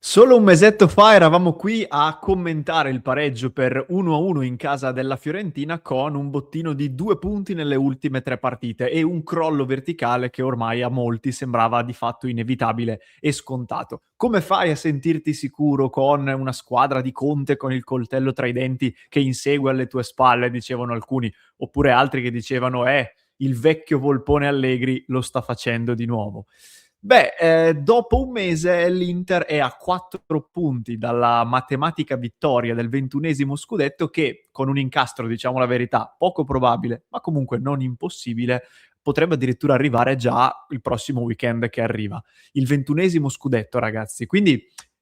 Solo un mesetto fa eravamo qui a commentare il pareggio per 1-1 in casa della Fiorentina con un bottino di 2 punti nelle ultime 3 partite e un crollo verticale che ormai a molti sembrava di fatto inevitabile e scontato. Come fai a sentirti sicuro con una squadra di Conte con il coltello tra i denti che insegue alle tue spalle, dicevano alcuni, oppure altri che dicevano il vecchio Volpone Allegri lo sta facendo di nuovo. Dopo un mese l'Inter è a 4 punti dalla matematica vittoria del 21esimo scudetto che, con un incastro, diciamo la verità, poco probabile, ma comunque non impossibile, potrebbe addirittura arrivare già il prossimo weekend che arriva. Il 21esimo scudetto, ragazzi. Quindi,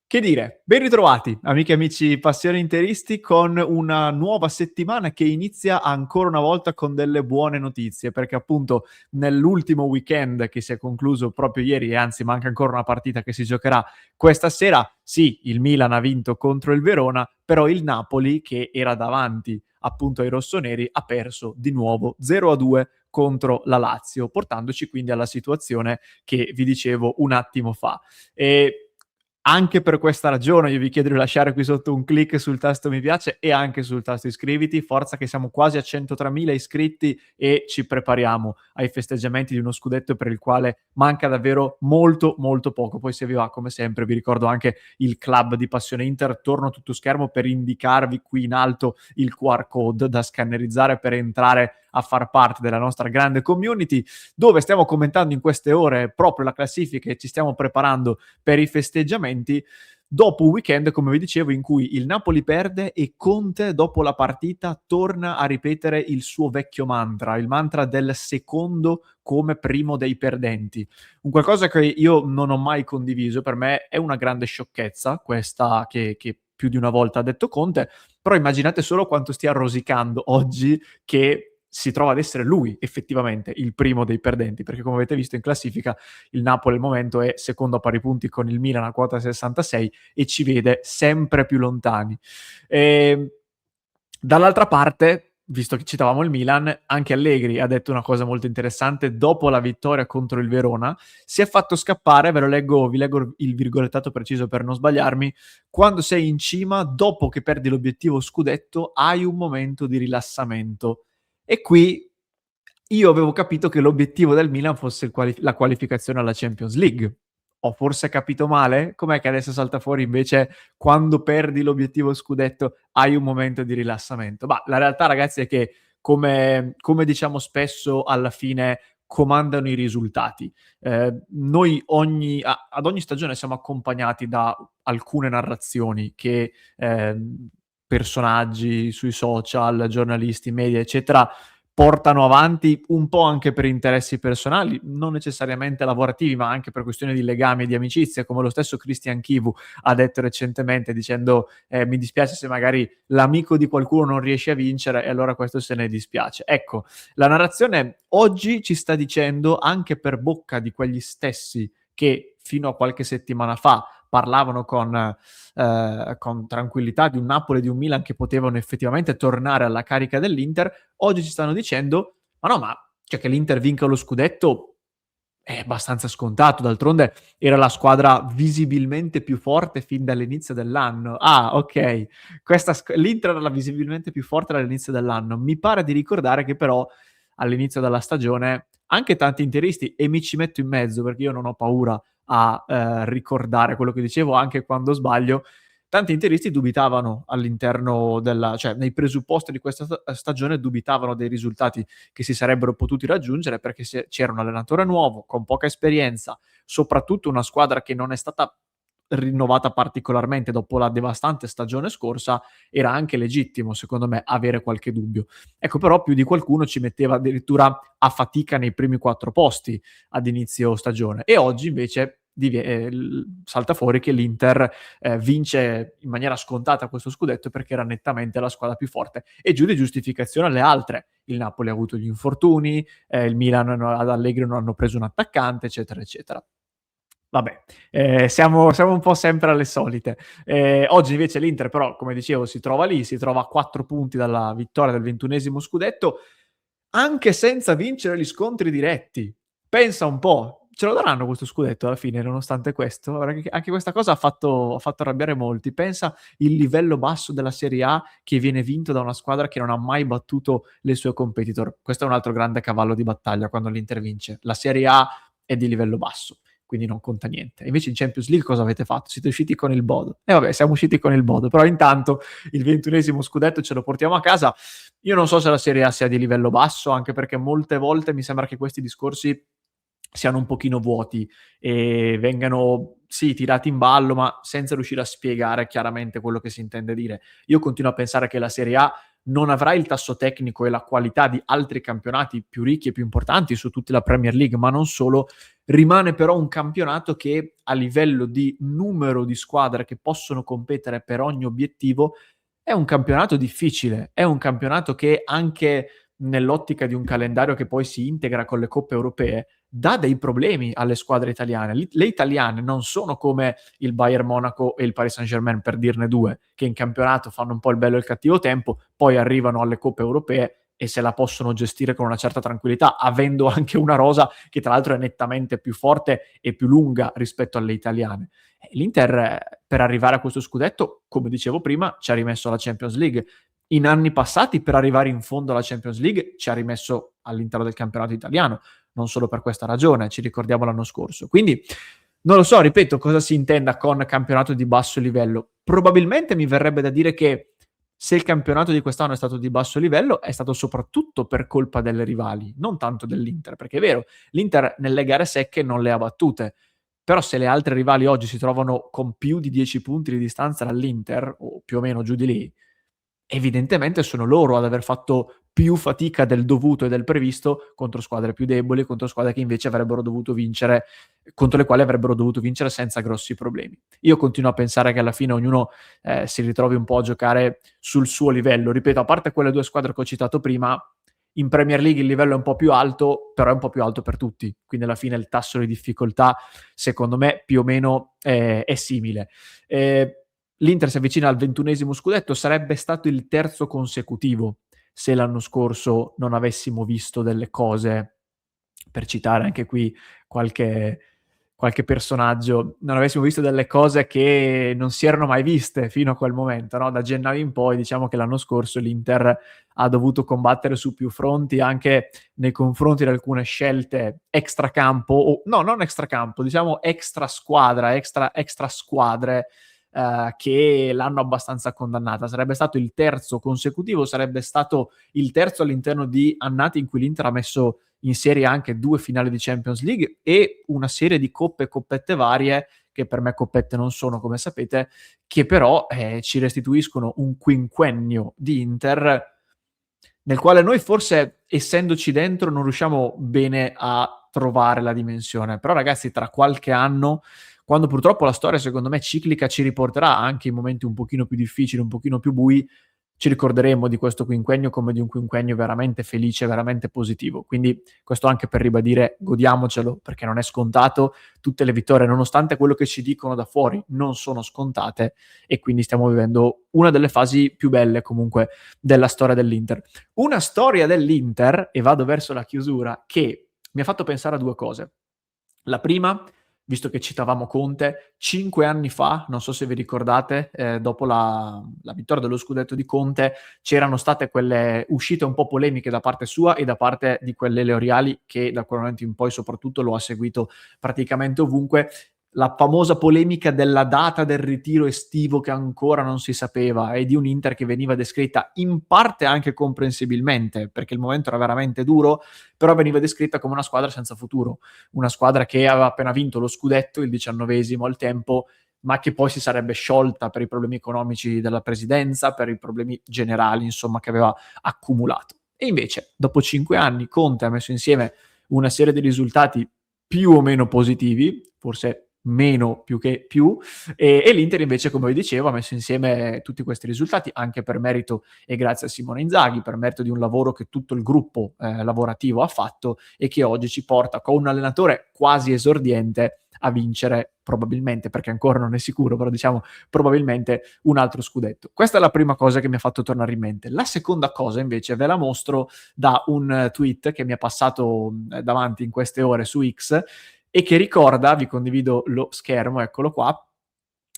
che dire, ben ritrovati, amiche e amici passioni interisti, con una nuova settimana che inizia ancora una volta con delle buone notizie, perché appunto nell'ultimo weekend che si è concluso proprio ieri, e anzi manca ancora una partita che si giocherà questa sera. Sì, il Milan ha vinto contro il Verona, però il Napoli, che era davanti appunto ai rossoneri, ha perso di nuovo 0-2 contro la Lazio, portandoci quindi alla situazione che vi dicevo un attimo fa. E anche per questa ragione io vi chiedo di lasciare qui sotto un click sul tasto mi piace e anche sul tasto iscriviti. Forza che siamo quasi a 103.000 iscritti e ci prepariamo ai festeggiamenti di uno scudetto per il quale manca davvero molto molto poco. Poi se vi va, come sempre, vi ricordo anche il club di Passione Inter. Torno a tutto schermo per indicarvi qui in alto il QR code da scannerizzare per entrare a far parte della nostra grande community, dove stiamo commentando in queste ore proprio la classifica e ci stiamo preparando per i festeggiamenti, dopo un weekend, come vi dicevo, in cui il Napoli perde e Conte, dopo la partita, torna a ripetere il suo vecchio mantra, il mantra del secondo come primo dei perdenti. Un qualcosa che io non ho mai condiviso, per me è una grande sciocchezza, questa che più di una volta ha detto Conte, però immaginate solo quanto stia rosicando oggi che si trova ad essere lui effettivamente il primo dei perdenti, perché come avete visto in classifica il Napoli al momento è secondo a pari punti con il Milan a quota 66 e ci vede sempre più lontani. Dall'altra parte, visto che citavamo il Milan, anche Allegri ha detto una cosa molto interessante dopo la vittoria contro il Verona. Si è fatto scappare, vi leggo il virgolettato preciso per non sbagliarmi: quando sei in cima, dopo che perdi l'obiettivo scudetto, hai un momento di rilassamento. E qui io avevo capito che l'obiettivo del Milan fosse la qualificazione alla Champions League. Ho forse capito male? Com'è che adesso salta fuori invece quando perdi l'obiettivo scudetto hai un momento di rilassamento? Ma la realtà, ragazzi, è che come diciamo spesso, alla fine comandano i risultati. Noi ad ogni stagione siamo accompagnati da alcune narrazioni che personaggi sui social, giornalisti, media, eccetera, portano avanti un po' anche per interessi personali, non necessariamente lavorativi, ma anche per questioni di legami e di amicizia, come lo stesso Christian Chivu ha detto recentemente dicendo mi dispiace se magari l'amico di qualcuno non riesce a vincere e allora questo se ne dispiace. Ecco, la narrazione oggi ci sta dicendo, anche per bocca di quegli stessi che fino a qualche settimana fa parlavano con tranquillità di un Napoli e di un Milan che potevano effettivamente tornare alla carica dell'Inter, oggi ci stanno dicendo ma no, ma cioè che l'Inter vinca lo scudetto è abbastanza scontato, d'altronde era la squadra visibilmente più forte fin dall'inizio dell'anno. Ah, ok, l'Inter era la visibilmente più forte dall'inizio dell'anno. Mi pare di ricordare che però all'inizio della stagione anche tanti interisti, e mi ci metto in mezzo perché io non ho paura a ricordare quello che dicevo anche quando sbaglio, tanti interisti dubitavano all'interno cioè nei presupposti di questa stagione dubitavano dei risultati che si sarebbero potuti raggiungere, perché c'era un allenatore nuovo, con poca esperienza, soprattutto una squadra che non è stata rinnovata particolarmente dopo la devastante stagione scorsa, era anche legittimo, secondo me, avere qualche dubbio. Ecco, però più di qualcuno ci metteva addirittura a fatica nei primi 4 posti ad inizio stagione, e oggi invece salta fuori che l'Inter vince in maniera scontata questo scudetto perché era nettamente la squadra più forte, e giù di giustificazione alle altre. Il Napoli ha avuto gli infortuni, il Milan ad Allegri non hanno preso un attaccante, eccetera, eccetera. Vabbè, siamo un po' sempre alle solite. Oggi invece l'Inter però, come dicevo, si trova lì, si trova a 4 punti dalla vittoria del 21esimo scudetto, anche senza vincere gli scontri diretti. Pensa un po', ce lo daranno questo scudetto alla fine, nonostante questo? Anche questa cosa ha fatto arrabbiare molti. Pensa il livello basso della Serie A che viene vinto da una squadra che non ha mai battuto le sue competitor. Questo è un altro grande cavallo di battaglia quando l'Inter vince. La Serie A è di livello basso, quindi non conta niente. Invece in Champions League cosa avete fatto? Siete usciti con il Bodo. E vabbè, siamo usciti con il Bodo, però intanto il 21esimo scudetto ce lo portiamo a casa. Io non so se la Serie A sia di livello basso, anche perché molte volte mi sembra che questi discorsi siano un pochino vuoti e vengano, sì, tirati in ballo, ma senza riuscire a spiegare chiaramente quello che si intende dire. Io continuo a pensare che la Serie A non avrà il tasso tecnico e la qualità di altri campionati più ricchi e più importanti, su tutta la Premier League, ma non solo. Rimane però un campionato che a livello di numero di squadre che possono competere per ogni obiettivo è un campionato difficile, è un campionato che anche nell'ottica di un calendario che poi si integra con le coppe europee dà dei problemi alle squadre italiane. Le italiane non sono come il Bayern Monaco e il Paris Saint-Germain, per dirne due, che in campionato fanno un po' il bello e il cattivo tempo, poi arrivano alle coppe europee e se la possono gestire con una certa tranquillità, avendo anche una rosa che tra l'altro è nettamente più forte e più lunga rispetto alle italiane. L'Inter, per arrivare a questo scudetto, come dicevo prima, ci ha rimesso la Champions League. In anni passati, per arrivare in fondo alla Champions League, ci ha rimesso all'interno del campionato italiano, non solo per questa ragione, ci ricordiamo l'anno scorso. Quindi non lo so, ripeto, cosa si intenda con campionato di basso livello. Probabilmente mi verrebbe da dire che se il campionato di quest'anno è stato di basso livello, è stato soprattutto per colpa delle rivali, non tanto dell'Inter, perché è vero, l'Inter nelle gare secche non le ha battute, però se le altre rivali oggi si trovano con più di 10 punti di distanza dall'Inter, o più o meno giù di lì, evidentemente sono loro ad aver fatto più fatica del dovuto e del previsto contro squadre più deboli, contro squadre che invece avrebbero dovuto vincere, contro le quali avrebbero dovuto vincere senza grossi problemi. Io continuo a pensare che alla fine ognuno si ritrovi un po' a giocare sul suo livello. Ripeto, a parte quelle due squadre che ho citato prima, in Premier League il livello è un po' più alto, però è un po' più alto per tutti. Quindi alla fine il tasso di difficoltà, secondo me, più o meno è simile. L'Inter si avvicina al 21esimo scudetto, sarebbe stato il terzo consecutivo se l'anno scorso non avessimo visto delle cose, per citare anche qui qualche, qualche personaggio, non avessimo visto delle cose che non si erano mai viste fino a quel momento, no? Da gennaio in poi diciamo che l'anno scorso l'Inter ha dovuto combattere su più fronti anche nei confronti di alcune scelte extracampo, o no, non extracampo, diciamo extra squadra, extra squadre che l'hanno abbastanza condannata. Sarebbe stato il terzo consecutivo, sarebbe stato il terzo all'interno di annate in cui l'Inter ha messo in serie anche 2 finali di Champions League e una serie di coppe e coppette varie, che per me coppette non sono, come sapete, che però ci restituiscono un quinquennio di Inter nel quale noi forse, essendoci dentro, non riusciamo bene a trovare la dimensione. Però ragazzi, tra qualche anno, quando purtroppo la storia, secondo me, ciclica ci riporterà anche in momenti un pochino più difficili, un pochino più bui, ci ricorderemo di questo quinquennio come di un quinquennio veramente felice, veramente positivo. Quindi questo anche per ribadire, godiamocelo, perché non è scontato. Tutte le vittorie, nonostante quello che ci dicono da fuori, non sono scontate e quindi stiamo vivendo una delle fasi più belle comunque della storia dell'Inter. Una storia dell'Inter, e vado verso la chiusura, che mi ha fatto pensare a due cose. La prima, visto che citavamo Conte, 5 anni fa, non so se vi ricordate, dopo la vittoria dello scudetto di Conte, c'erano state quelle uscite un po' polemiche da parte sua e da parte di quelle Leoriali, che da quel momento in poi soprattutto lo ha seguito praticamente ovunque. La famosa polemica della data del ritiro estivo che ancora non si sapeva e di un Inter che veniva descritta in parte anche comprensibilmente, perché il momento era veramente duro, però veniva descritta come una squadra senza futuro, una squadra che aveva appena vinto lo scudetto, il 19esimo al tempo, ma che poi si sarebbe sciolta per i problemi economici della presidenza, per i problemi generali, insomma, che aveva accumulato. E invece, dopo 5 anni, Conte ha messo insieme una serie di risultati più o meno positivi, forse meno più che più, e l'Inter invece, come vi dicevo, ha messo insieme tutti questi risultati anche per merito e grazie a Simone Inzaghi, per merito di un lavoro che tutto il gruppo lavorativo ha fatto e che oggi ci porta con un allenatore quasi esordiente a vincere probabilmente, perché ancora non è sicuro, però diciamo probabilmente un altro scudetto. Questa è la prima cosa che mi ha fatto tornare in mente. La seconda cosa invece ve la mostro da un tweet che mi è passato davanti in queste ore su X e che ricorda, vi condivido lo schermo, eccolo qua,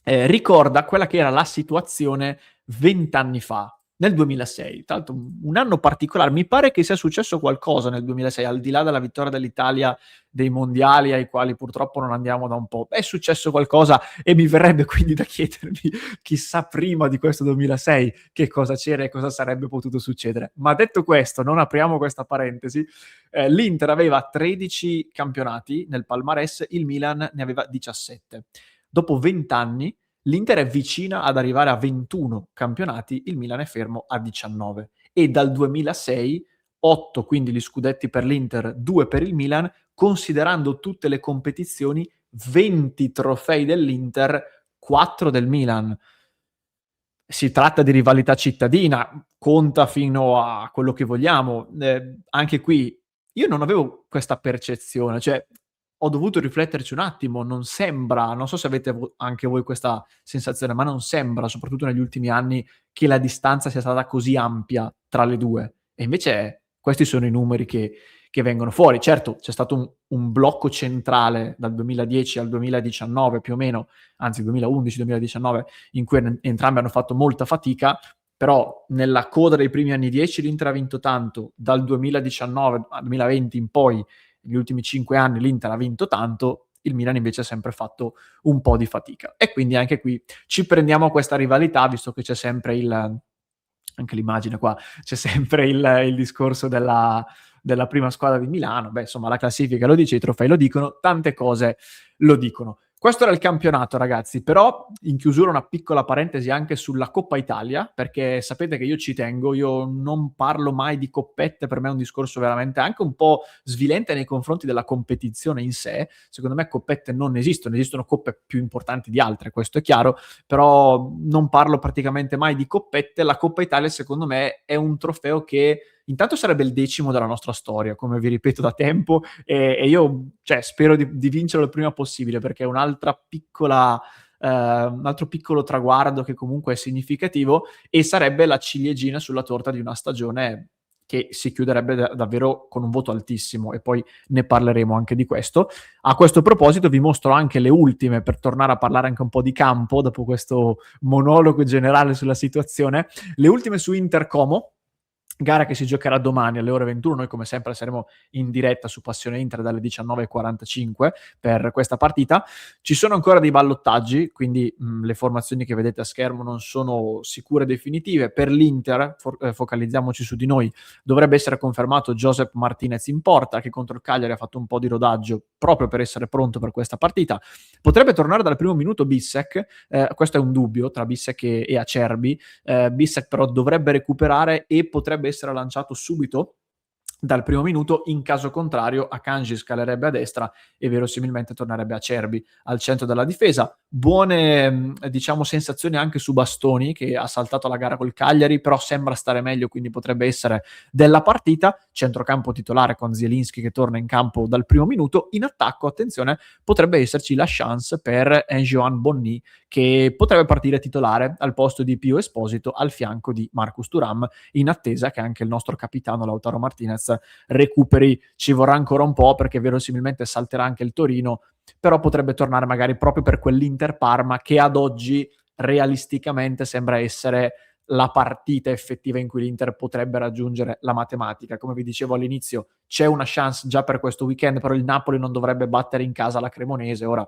ricorda quella che era la situazione 20 anni fa, nel 2006. Tra l'altro un anno particolare, mi pare che sia successo qualcosa nel 2006, al di là della vittoria dell'Italia dei mondiali ai quali purtroppo non andiamo da un po'. È successo qualcosa e mi verrebbe quindi da chiedermi, chissà prima di questo 2006 che cosa c'era e cosa sarebbe potuto succedere. Ma detto questo, non apriamo questa parentesi, l'Inter aveva 13 campionati nel palmarès, il Milan ne aveva 17. Dopo 20 anni l'Inter è vicina ad arrivare a 21 campionati, il Milan è fermo a 19. E dal 2006, 8 quindi gli scudetti per l'Inter, 2 per il Milan, considerando tutte le competizioni, 20 trofei dell'Inter, 4 del Milan. Si tratta di rivalità cittadina, conta fino a quello che vogliamo. Anche qui io non avevo questa percezione, cioè ho dovuto rifletterci un attimo, non sembra, non so se avete anche voi questa sensazione, ma non sembra, soprattutto negli ultimi anni, che la distanza sia stata così ampia tra le due. E invece questi sono i numeri che vengono fuori. Certo, c'è stato un blocco centrale dal 2010 al 2019 più o meno, anzi 2011-2019, in cui entrambi hanno fatto molta fatica, però nella coda dei primi anni 10 l'Inter ha vinto tanto, dal 2019 al 2020 in poi, negli ultimi 5 anni l'Inter ha vinto tanto, il Milan invece ha sempre fatto un po' di fatica. E quindi anche qui ci prendiamo questa rivalità, visto che c'è sempre anche l'immagine qua, c'è sempre il discorso della prima squadra di Milano. Beh, insomma, la classifica lo dice, i trofei lo dicono, tante cose lo dicono. Questo era il campionato, ragazzi, però in chiusura una piccola parentesi anche sulla Coppa Italia, perché sapete che io ci tengo, io non parlo mai di coppette, per me è un discorso veramente anche un po' svilente nei confronti della competizione in sé. Secondo me coppette non esistono coppe più importanti di altre, questo è chiaro, però non parlo praticamente mai di coppette. La Coppa Italia secondo me è un trofeo che intanto sarebbe il 10° della nostra storia, come vi ripeto da tempo, e io spero di vincerlo il prima possibile, perché è un altro piccolo traguardo che comunque è significativo e sarebbe la ciliegina sulla torta di una stagione che si chiuderebbe davvero con un voto altissimo, e poi ne parleremo anche di questo. A questo proposito vi mostro anche le ultime, per tornare a parlare anche un po' di campo dopo questo monologo generale sulla situazione, le ultime su Inter-Como, gara che si giocherà domani alle ore 21. Noi come sempre saremo in diretta su Passione Inter dalle 19:45 per questa partita. Ci sono ancora dei ballottaggi, quindi le formazioni che vedete a schermo non sono sicure e definitive. Per l'Inter, focalizziamoci su di noi, dovrebbe essere confermato Josep Martinez in porta, che contro il Cagliari ha fatto un po' di rodaggio proprio per essere pronto per questa partita. Potrebbe tornare dal primo minuto Bissek, questo è un dubbio tra Bissek e Acerbi. Bissek però dovrebbe recuperare e potrebbe essere lanciato subito dal primo minuto. In caso contrario Akanji scalerebbe a destra e verosimilmente tornerebbe Acerbi al centro della difesa. Buone sensazioni anche su Bastoni, che ha saltato la gara col Cagliari, però sembra stare meglio, quindi potrebbe essere della partita. Centrocampo titolare con Zielinski che torna in campo dal primo minuto. In attacco, attenzione, potrebbe esserci la chance per Enjuan Bonny, che potrebbe partire titolare al posto di Pio Esposito al fianco di Marcus Thuram, in attesa che anche il nostro capitano Lautaro Martinez recuperi. Ci vorrà ancora un po', perché verosimilmente salterà anche il Torino, però potrebbe tornare magari proprio per quell'Inter Parma che ad oggi realisticamente sembra essere la partita effettiva in cui l'Inter potrebbe raggiungere la matematica. Come vi dicevo all'inizio, c'è una chance già per questo weekend, però il Napoli non dovrebbe battere in casa la Cremonese. Ora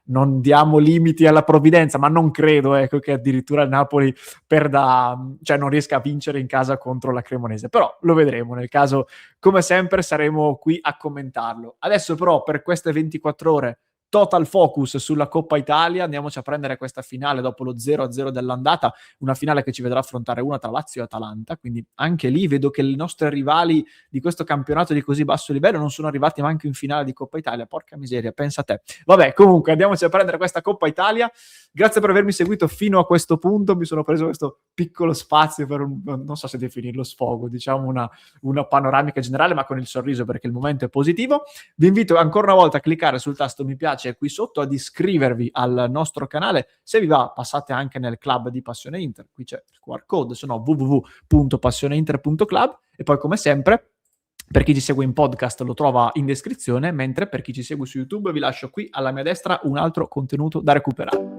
non diamo limiti alla provvidenza, ma non credo che addirittura il Napoli non riesca a vincere in casa contro la Cremonese, però lo vedremo. Nel caso, come sempre, saremo qui a commentarlo. Adesso però, per queste 24 ore, total focus sulla Coppa Italia. Andiamoci a prendere questa finale dopo lo 0-0 dell'andata, una finale che ci vedrà affrontare una tra Lazio e Atalanta, quindi anche lì vedo che i nostri rivali di questo campionato di così basso livello non sono arrivati manco in finale di Coppa Italia. Porca miseria, pensa a te. Vabbè, comunque andiamoci a prendere questa Coppa Italia. Grazie per avermi seguito fino a questo punto. Mi sono preso questo piccolo spazio per non so se definirlo sfogo, diciamo una panoramica generale, ma con il sorriso, perché il momento è positivo. Vi invito ancora una volta a cliccare sul tasto mi piace qui sotto, ad iscrivervi al nostro canale. Se vi va, passate anche nel club di Passione Inter, qui c'è il QR code, se no www.passioneinter.club. E poi, come sempre, Per chi ci segue in podcast lo trova in descrizione, mentre per chi ci segue su YouTube vi lascio qui alla mia destra un altro contenuto da recuperare.